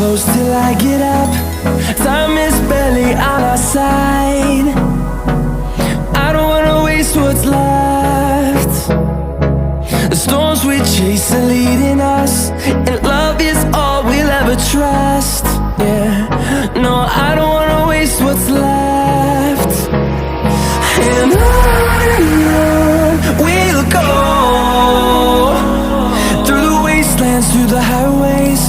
close till I get up. Time is barely on our side. I don't wanna waste what's left. The storms we chase are leading us, and love is all we'll ever trust. Yeah, no, I don't wanna waste what's left. And on we'll go, through the wastelands, through the highways,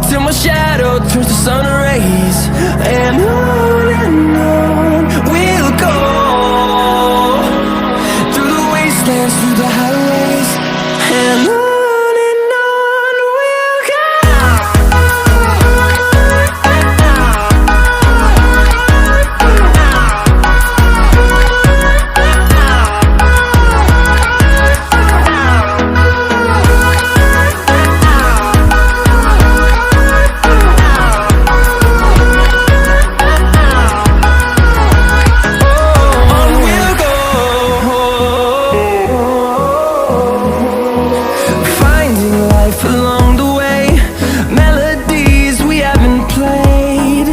till my shadow turns to sun rays. And on we'll go, through the wastelands, through the highways, and on. Along the way, melodies we haven't played.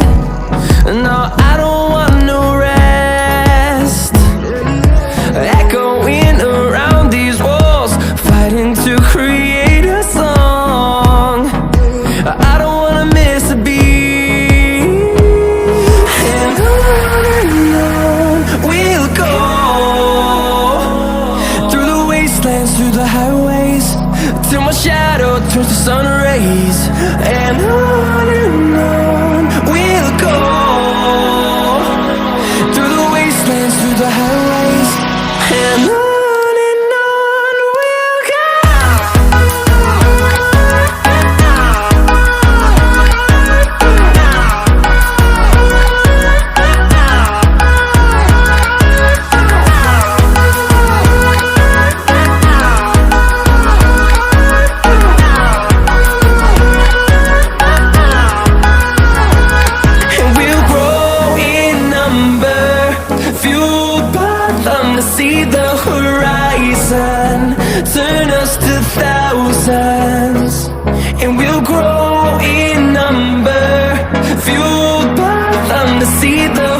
No, I don't want no rest. Echoing around these walls, fighting to create a song. I don't wanna miss a beat. And on we'll go, through the wastelands, through the highways, till my shadow turns to sun rays. And on we'll go, through the wastelands, through the highways, and on we'll go. See the horizon turn us to thousands, and we'll grow in number, fueled by them to see the